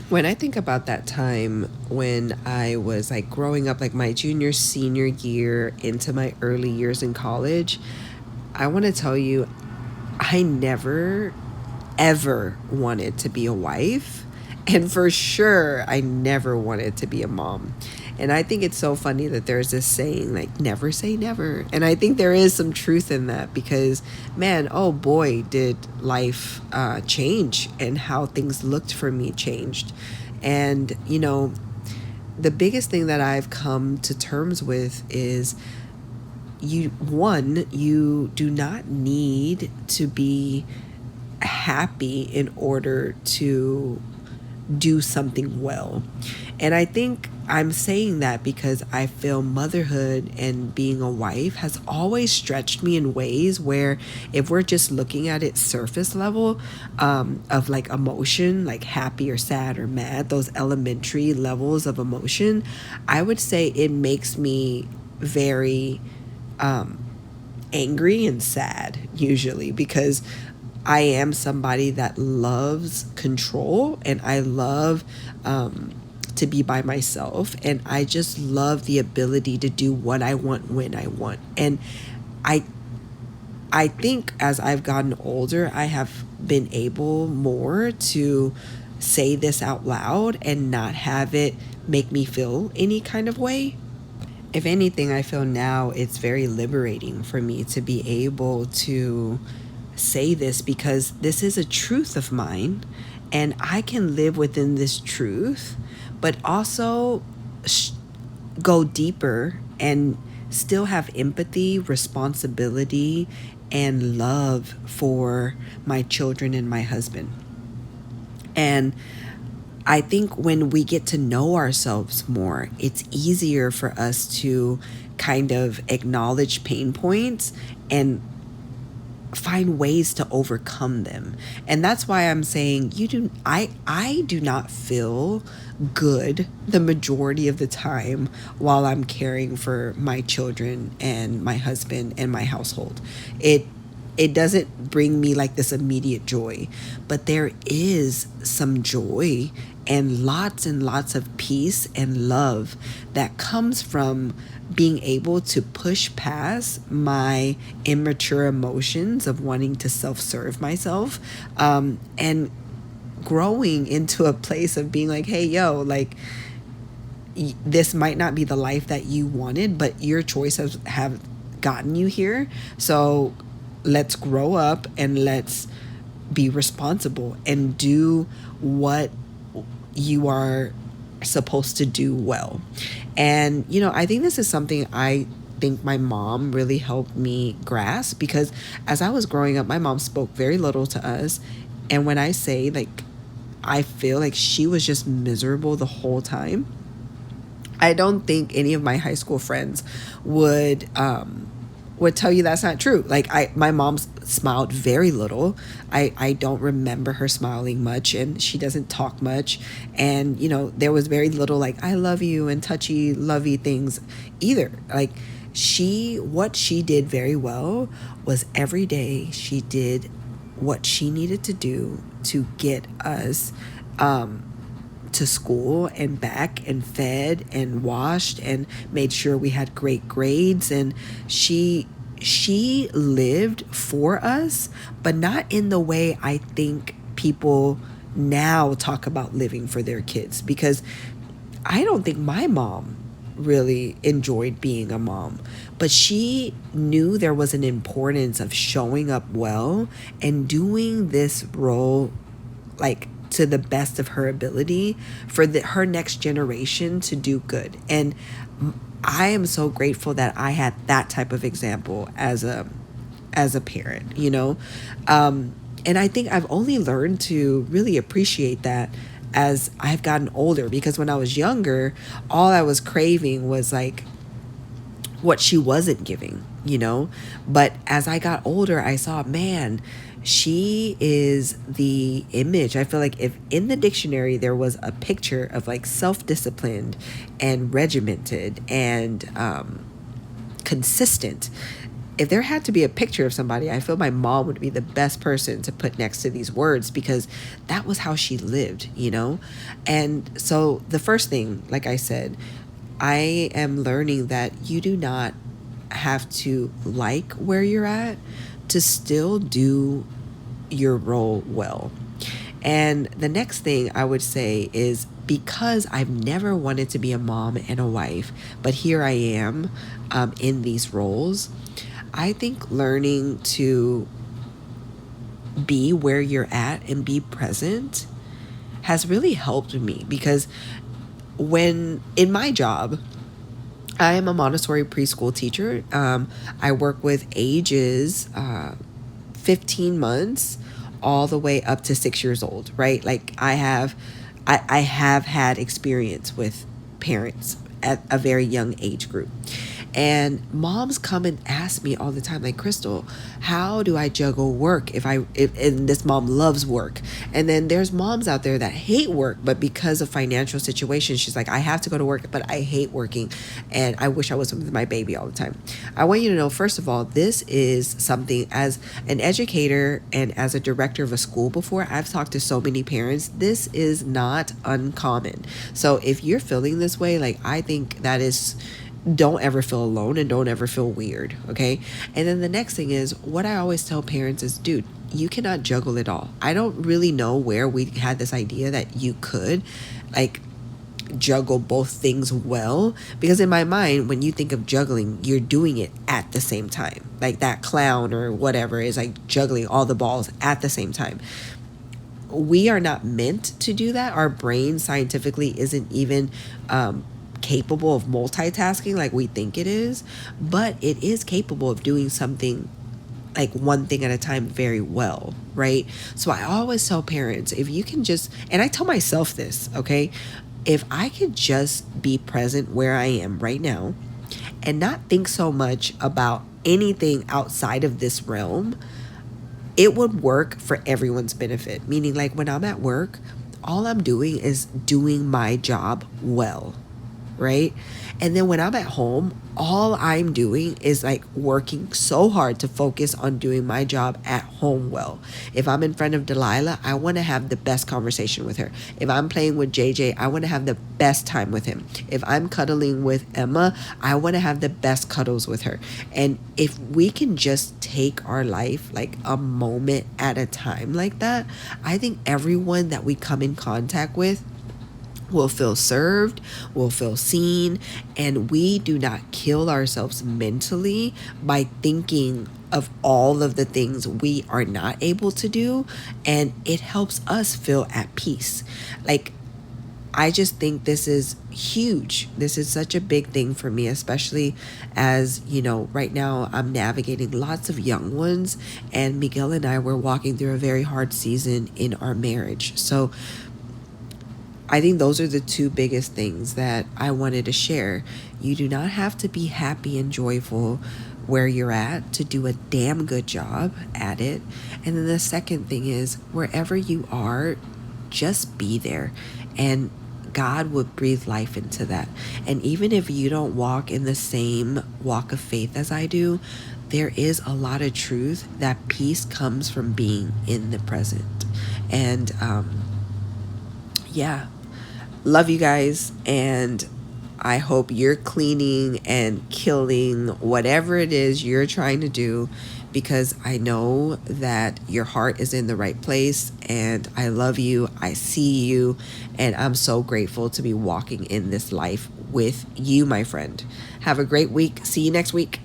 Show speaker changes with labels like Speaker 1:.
Speaker 1: When I think about that time when I was like growing up, like my junior, senior year into my early years in college, I want to tell you, I never ever wanted to be a wife. And for sure, I never wanted to be a mom. And I think it's so funny that there's this saying, like, never say never. And I think there is some truth in that because, man, oh boy, did life change and how things looked for me changed. And, the biggest thing that I've come to terms with is you do not need to be happy in order to do something well. And I think I'm saying that because I feel motherhood and being a wife has always stretched me in ways where, if we're just looking at it surface level, of like emotion, like happy or sad or mad, those elementary levels of emotion, I would say it makes me very angry and sad usually because I am somebody that loves control and I love to be by myself, and I just love the ability to do what I want when I want. And I I think as I've gotten older, I have been able more to say this out loud and not have it make me feel any kind of way. If anything, I feel now it's very liberating for me to be able to say this because this is a truth of mine and I can live within this truth, but also sh- go deeper and still have empathy, responsibility, and love for my children and my husband. And I think when we get to know ourselves more, it's easier for us to kind of acknowledge pain points and find ways to overcome them. And that's why I'm saying I do not feel good the majority of the time while I'm caring for my children and my husband and my household. It doesn't bring me like this immediate joy, but there is some joy and lots of peace and love that comes from being able to push past my immature emotions of wanting to self-serve myself, and growing into a place of being like, hey, yo, like, this might not be the life that you wanted, but your choices have gotten you here. So let's grow up and let's be responsible and do what you are supposed to do well. And, I think this is something I think my mom really helped me grasp because as I was growing up, my mom spoke very little to us. And when I say, like, I feel like she was just miserable the whole time, I don't think any of my high school friends would tell you that's not true. Like, my mom smiled very little. I don't remember her smiling much, and she doesn't talk much. And there was very little like I love you and touchy lovey things either. Like, what she did very well was every day she did what she needed to do to get us to school and back and fed and washed and made sure we had great grades. And she lived for us, but not in the way I think people now talk about living for their kids, because I don't think my mom really enjoyed being a mom, but she knew there was an importance of showing up well and doing this role like to the best of her ability for her next generation to do good. And I am so grateful that I had that type of example as a parent, and I think I've only learned to really appreciate that as I've gotten older, because when I was younger, all I was craving was like what she wasn't giving. But as I got older, I saw, man, she is the image. I feel like if in the dictionary there was a picture of like self-disciplined and regimented and consistent, if there had to be a picture of somebody, I feel my mom would be the best person to put next to these words, because that was how she lived, you know? And so the first thing, like I said, I am learning that you do not have to like where you're at to still do your role well. And the next thing I would say is, because I've never wanted to be a mom and a wife, but here I am in these roles, I think learning to be where you're at and be present has really helped me, because when in my job, I am a Montessori preschool teacher. I work with ages 15 months all the way up to 6 years old, right? Like I have had experience with parents at a very young age group. And moms come and ask me all the time, like, Crystal, how do I juggle work if and this mom loves work? And then there's moms out there that hate work, but because of financial situations, she's like, I have to go to work, but I hate working. And I wish I was with my baby all the time. I want you to know, first of all, this is something, as an educator and as a director of a school before, I've talked to so many parents. This is not uncommon. So if you're feeling this way, like, I think that is, don't ever feel alone and don't ever feel weird, okay? And then the next thing is, what I always tell parents is, dude, you cannot juggle it all. I don't really know where we had this idea that you could, like, juggle both things well, because in my mind, when you think of juggling, you're doing it at the same time. Like that clown or whatever is like juggling all the balls at the same time. We are not meant to do that. Our brain scientifically isn't even capable of multitasking like we think it is, but it is capable of doing something, like one thing at a time, very well, right? So I always tell parents, if you can just, and I tell myself this, okay, if I could just be present where I am right now and not think so much about anything outside of this realm, it would work for everyone's benefit. Meaning, like, when I'm at work, all I'm doing is doing my job well, right? And then when I'm at home, all I'm doing is like working so hard to focus on doing my job at home well. If I'm in front of Delilah, I want to have the best conversation with her. If I'm playing with JJ, I want to have the best time with him. If I'm cuddling with Emma, I want to have the best cuddles with her. And if we can just take our life like a moment at a time like that, I think everyone that we come in contact with will feel served, will feel seen, and we do not kill ourselves mentally by thinking of all of the things we are not able to do, and it helps us feel at peace. Like, I just think this is huge. This is such a big thing for me, especially as, you know, right now I'm navigating lots of young ones, and Miguel and I were walking through a very hard season in our marriage. So I think those are the two biggest things that I wanted to share. You do not have to be happy and joyful where you're at to do a damn good job at it. And then the second thing is, wherever you are, just be there. And God would breathe life into that. And even if you don't walk in the same walk of faith as I do, there is a lot of truth that peace comes from being in the present. And yeah. Love you guys, and I hope you're cleaning and killing whatever it is you're trying to do, because I know that your heart is in the right place, and I love you. I see you, and I'm so grateful to be walking in this life with you, my friend. Have a great week. See you next week.